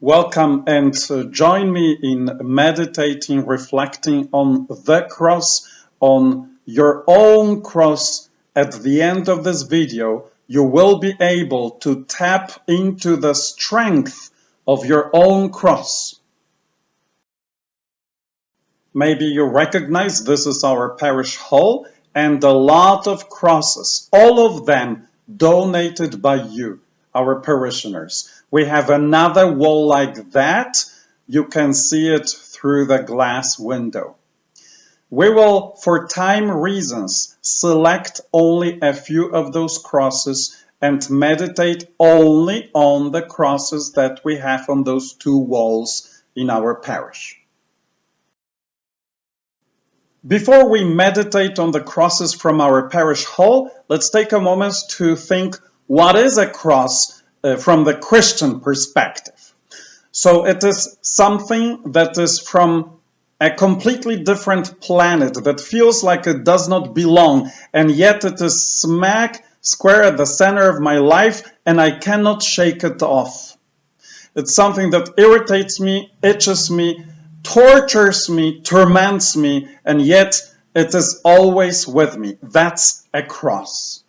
Welcome and join me in meditating, reflecting on the cross, on your own cross. At the end of this video, you will be able to tap into the strength of your own cross. Maybe you recognize this is our parish hall and a lot of crosses, all of them donated by you, our parishioners. We have another wall like that. You can see it through the glass window. We will, for time reasons, select only a few of those crosses and meditate only on the crosses that we have on those two walls in our parish. Before we meditate on the crosses from our parish hall, let's take a moment to think, what is a cross from the Christian perspective? So it is something that is from a completely different planet that feels like it does not belong, and yet it is smack square at the center of my life and I cannot shake it off. It's something that irritates me, itches me, tortures me, torments me, and yet it is always with me. That's a cross.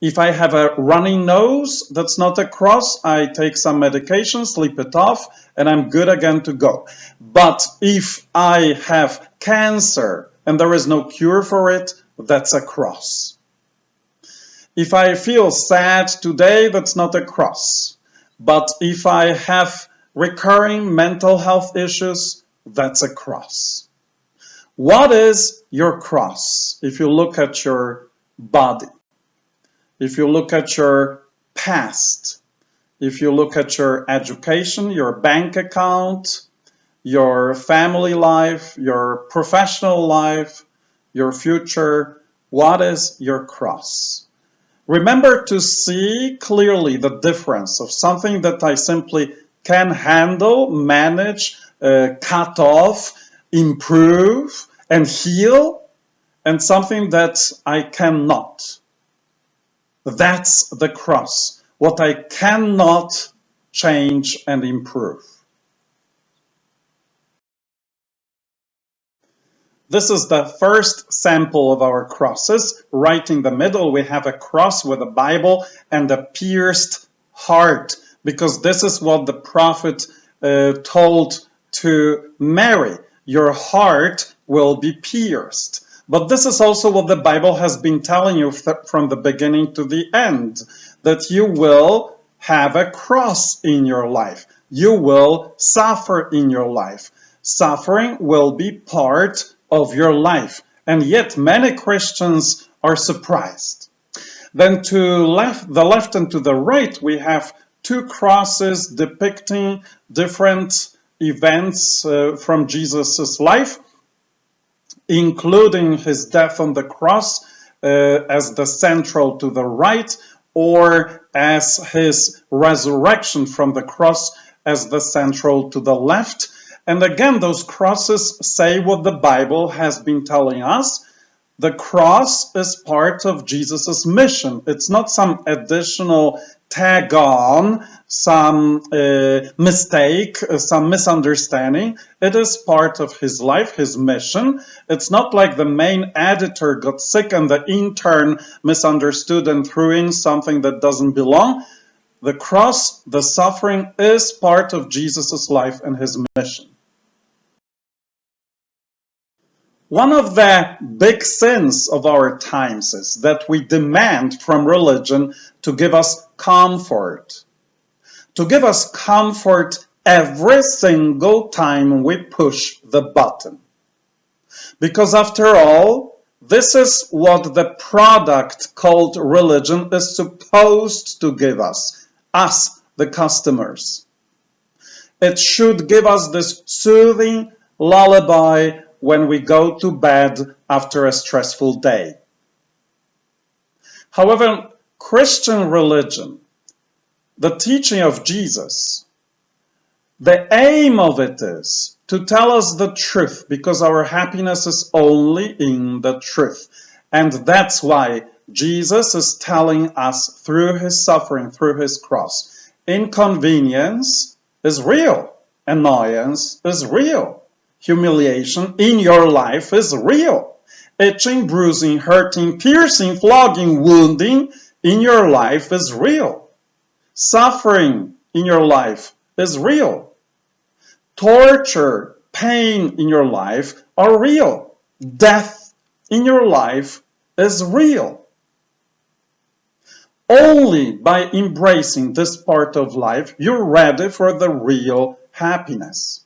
If I have a runny nose, that's not a cross. I take some medication, sleep it off, and I'm good again to go. But if I have cancer and there is no cure for it, that's a cross. If I feel sad today, that's not a cross. But if I have recurring mental health issues, that's a cross. What is your cross? If you look at your body, if you look at your past, if you look at your education, your bank account, your family life, your professional life, your future, what is your cross? Remember to see clearly the difference of something that I simply can handle, manage, cut off, improve, and heal, and something that I cannot. That's the cross, what I cannot change and improve. This is the first sample of our crosses. Right in the middle, we have a cross with a Bible and a pierced heart, because this is what the prophet told to Mary. Your heart will be pierced. But this is also what the Bible has been telling you from the beginning to the end, that you will have a cross in your life. You will suffer in your life. Suffering will be part of your life. And yet many Christians are surprised. Then to the left and to the right, we have two crosses depicting different events from Jesus' life, including his death on the cross as the central to the right, or as his resurrection from the cross as the central to the left. And again, those crosses say what the Bible has been telling us. The cross is part of Jesus' mission. It's not some additional tag on, some mistake, some misunderstanding. It is part of his life, his mission. It's not like the main editor got sick and the intern misunderstood and threw in something that doesn't belong. The cross, the suffering, is part of Jesus' life and his mission. One of the big sins of our times is that we demand from religion to give us comfort. To give us comfort every single time we push the button. Because after all, this is what the product called religion is supposed to give us, the customers. It should give us this soothing lullaby when we go to bed after a stressful day. However, Christian religion, the teaching of Jesus, the aim of it is to tell us the truth, because our happiness is only in the truth. And that's why Jesus is telling us through his suffering, through his cross, inconvenience is real. Annoyance is real. Humiliation in your life is real. Itching, bruising, hurting, piercing, flogging, wounding in your life is real. Suffering in your life is real. Torture, pain in your life are real. Death in your life is real. Only by embracing this part of life, you're ready for the real happiness.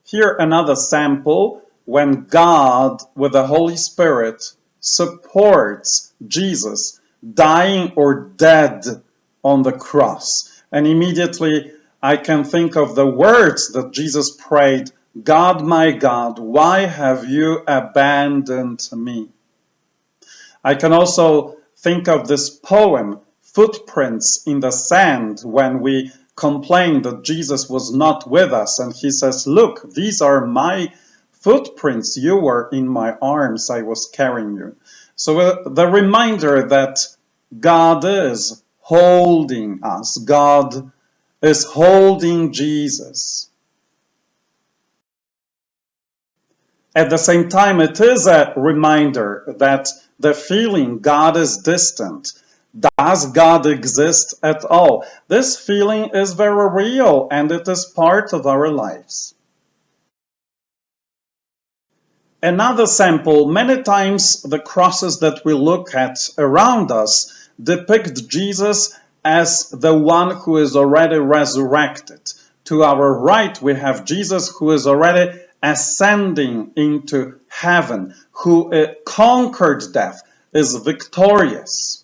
Here another sample when God, with the Holy Spirit, supports Jesus dying or dead on the cross. And immediately I can think of the words that Jesus prayed, God, my God, why have you abandoned me? I can also think of this poem, Footprints in the Sand, when we complain that Jesus was not with us. And he says, look, these are my footprints. You were in my arms. I was carrying you. So the reminder that God is holding us. God is holding Jesus. At the same time, it is a reminder that the feeling God is distant. Does God exist at all? This feeling is very real and it is part of our lives. Another sample, many times the crosses that we look at around us depict Jesus as the one who is already resurrected. To our right, we have Jesus who is already ascending into heaven, who conquered death, is victorious.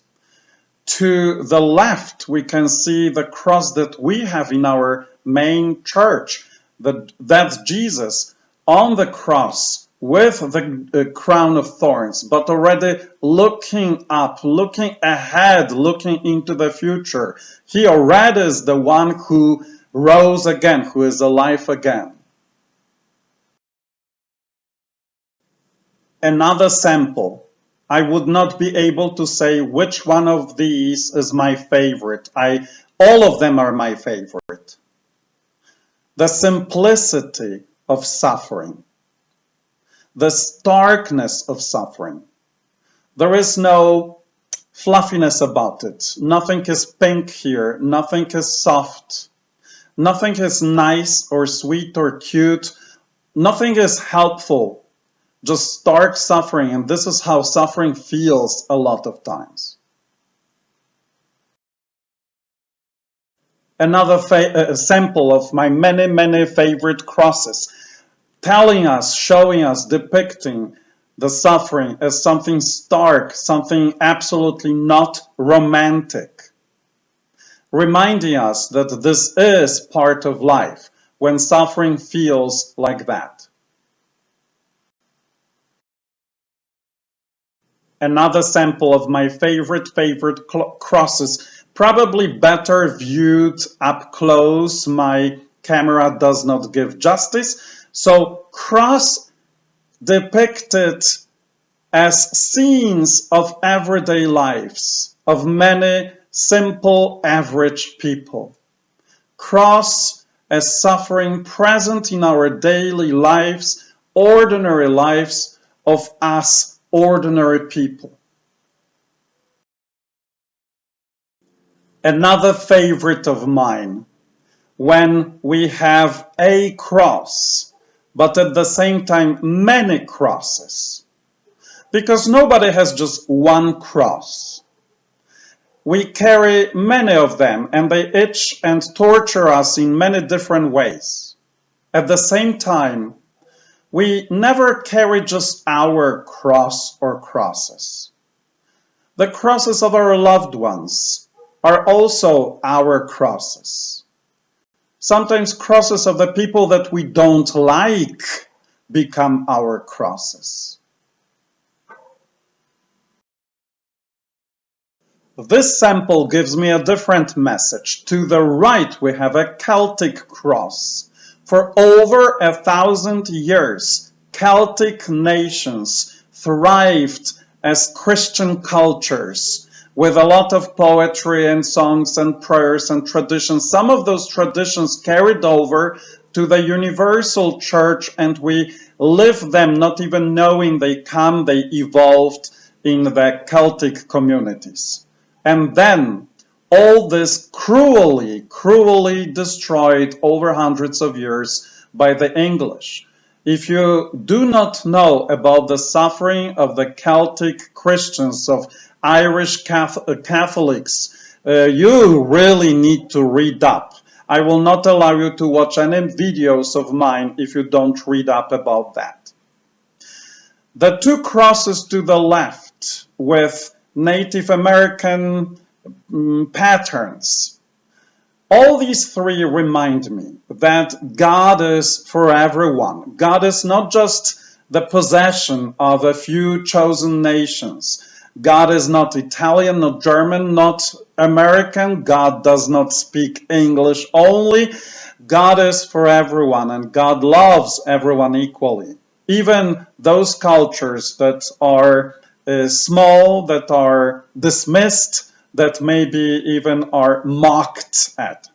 To the left, we can see the cross that we have in our main church. That's Jesus on the cross with the crown of thorns, but already looking up, looking ahead, looking into the future. He already is the one who rose again, who is alive again. Another sample. I would not be able to say which one of these is my favorite. All of them are my favorite. The simplicity of suffering. The starkness of suffering. There is no fluffiness about it. Nothing is pink here. Nothing is soft. Nothing is nice or sweet or cute. Nothing is helpful. Just stark suffering, and this is how suffering feels a lot of times. Another sample of my many favorite crosses, telling us, showing us, depicting the suffering as something stark, something absolutely not romantic, reminding us that this is part of life when suffering feels like that. Another sample of my favorite crosses, probably better viewed up close. My camera does not give justice. So cross depicted as scenes of everyday lives of many simple average people. Cross as suffering present in our daily lives, ordinary lives of us ordinary people. Another favorite of mine, when we have a cross, but at the same time many crosses. Because nobody has just one cross. We carry many of them and they itch and torture us in many different ways. At the same time, we never carry just our cross or crosses. The crosses of our loved ones are also our crosses. Sometimes crosses of the people that we don't like become our crosses. This sample gives me a different message. To the right, we have a Celtic cross. For over 1,000 years, Celtic nations thrived as Christian cultures. with a lot of poetry and songs and prayers and traditions. Some of those traditions carried over to the universal church, and we live them not even knowing they evolved in the Celtic communities. And then all this cruelly destroyed over hundreds of years by the English. If you do not know about the suffering of the Celtic Christians, of Irish Catholics, you really need to read up. I will not allow you to watch any videos of mine if you don't read up about that. The two crosses to the left with Native American patterns. All these three remind me that God is for everyone. God is not just the possession of a few chosen nations. God is not Italian, not German, not American. God does not speak English only. God is for everyone, and God loves everyone equally. Even those cultures that are small, that are dismissed, that maybe even are mocked at.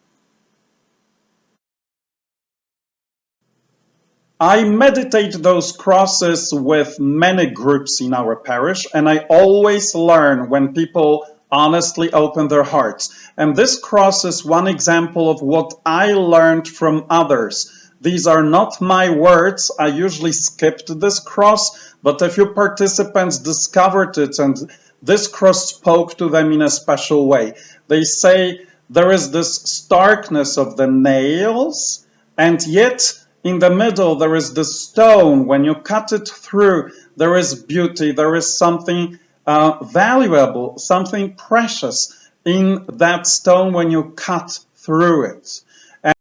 I meditate those crosses with many groups in our parish, and I always learn when people honestly open their hearts. And this cross is one example of what I learned from others. These are not my words. I usually skipped this cross, but a few participants discovered it, and this cross spoke to them in a special way. They say there is this starkness of the nails, and yet in the middle there is the stone. When you cut it through, there is beauty, there is something valuable, something precious in that stone when you cut through it.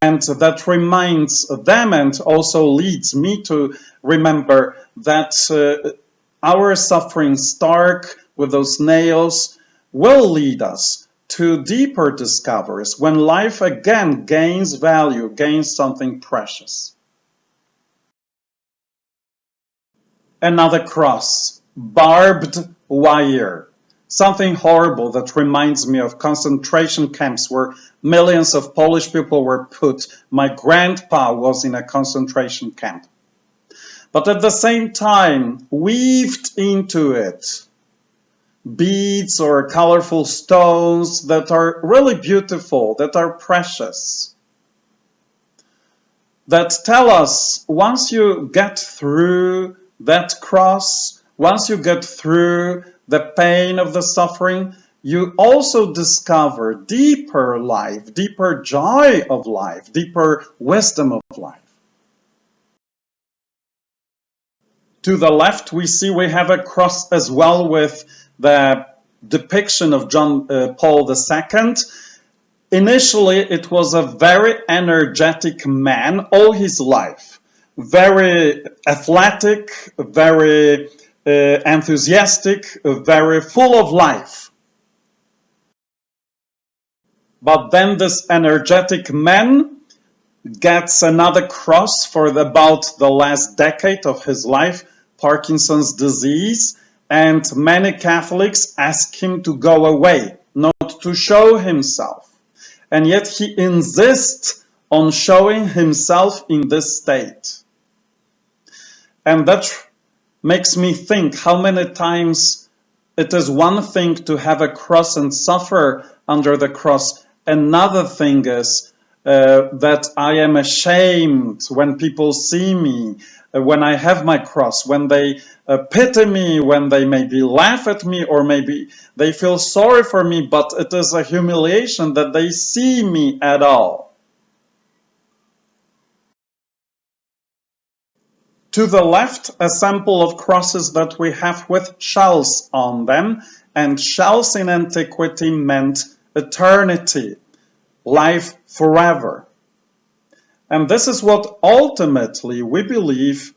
And that reminds them and also leads me to remember that our suffering, stark with those nails, will lead us to deeper discoveries when life again gains value, gains something precious. Another cross, barbed wire. Something horrible that reminds me of concentration camps where millions of Polish people were put. My grandpa was in a concentration camp. But at the same time, weaved into it, beads or colorful stones that are really beautiful, that are precious, that tell us once you get through that cross, once you get through the pain of the suffering, you also discover deeper life, deeper joy of life, deeper wisdom of life. To the left, we see we have a cross as well with the depiction of John Paul II. Initially, it was a very energetic man all his life, very athletic, very enthusiastic, very full of life. But then this energetic man gets another cross for about the last decade of his life, Parkinson's disease, and many Catholics ask him to go away, not to show himself. And yet he insists on showing himself in this state. And that makes me think how many times it is one thing to have a cross and suffer under the cross. Another thing is that I am ashamed when people see me, when I have my cross, when they pity me, when they maybe laugh at me, or maybe they feel sorry for me, but it is a humiliation that they see me at all. To the left, a sample of crosses that we have with shells on them, and shells in antiquity meant eternity, life forever. And this is what ultimately we believe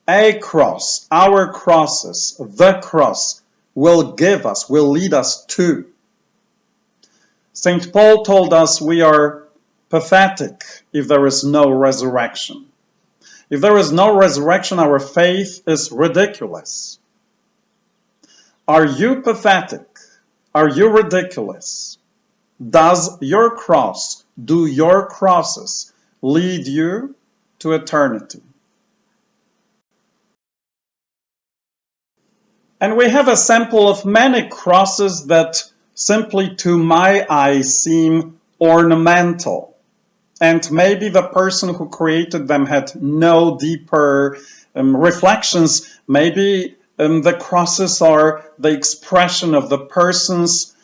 a cross, our crosses, the cross, will give us, will lead us to. St. Paul told us we are pathetic if there is no resurrection. If there is no resurrection, our faith is ridiculous. Are you pathetic? Are you ridiculous? Does your cross, do your crosses lead you to eternity? And we have a sample of many crosses that simply to my eye seem ornamental. And maybe the person who created them had no deeper reflections. Maybe the crosses are the expression of the person's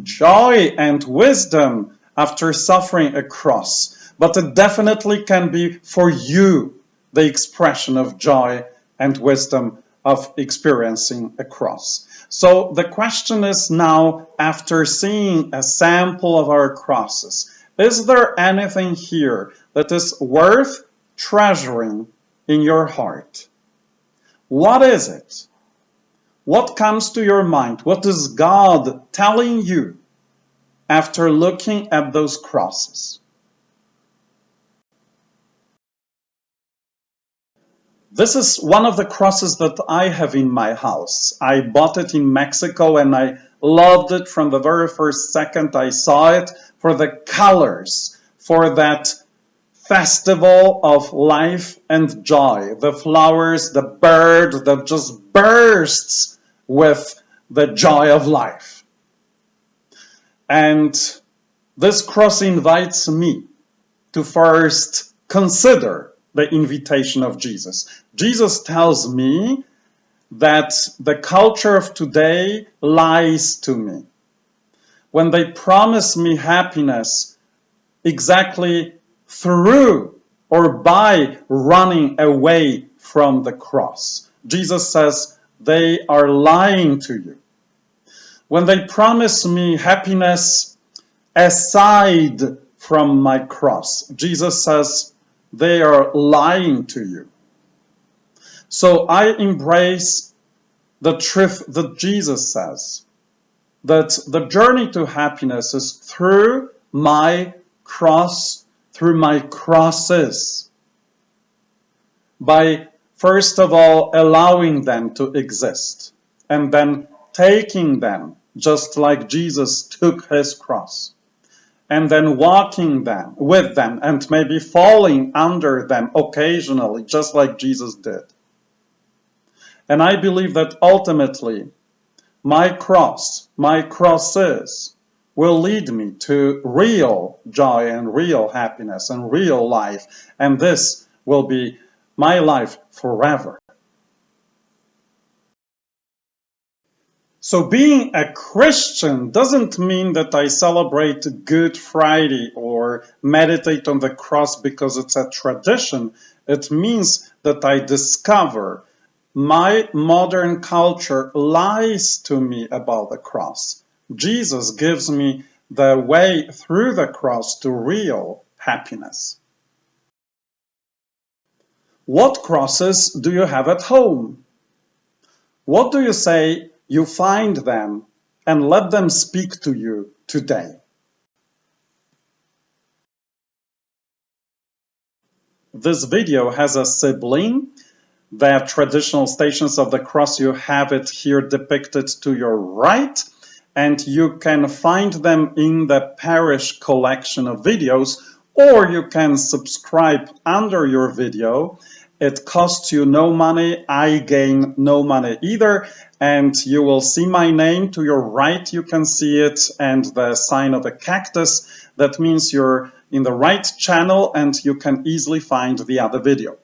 joy and wisdom after suffering a cross. But it definitely can be for you the expression of joy and wisdom of experiencing a cross. So the question is now, after seeing a sample of our crosses, is there anything here that is worth treasuring in your heart? What is it? What comes to your mind? What is God telling you after looking at those crosses? This is one of the crosses that I have in my house. I bought it in Mexico and I loved it from the very first second I saw it, for the colors, for that festival of life and joy, the flowers, the bird that just bursts with the joy of life. And this cross invites me to first consider the invitation of Jesus. Jesus tells me that the culture of today lies to me when they promise me happiness exactly through or by running away from the cross. Jesus says they are lying to you. When they promise me happiness aside from my cross, Jesus says they are lying to you. So I embrace the truth that Jesus says, that the journey to happiness is through my cross, through my crosses, by first of all allowing them to exist, and then taking them just like Jesus took his cross, and then walking them with them and maybe falling under them occasionally, just like Jesus did. And I believe that ultimately my crosses will lead me to real joy and real happiness and real life, and this will be my life forever. So being a Christian doesn't mean that I celebrate Good Friday or meditate on the cross because it's a tradition. It means that I discover my modern culture lies to me about the cross. Jesus gives me the way through the cross to real happiness. What crosses do you have at home? What do you say you find them and let them speak to you today? This video has a sibling. The traditional Stations of the Cross, you have it here depicted to your right, and you can find them in the parish collection of videos, or you can subscribe under your video. It costs you no money, I gain no money either, and you will see my name to your right, you can see it, and the sign of a cactus. That means you're in the right channel and you can easily find the other video.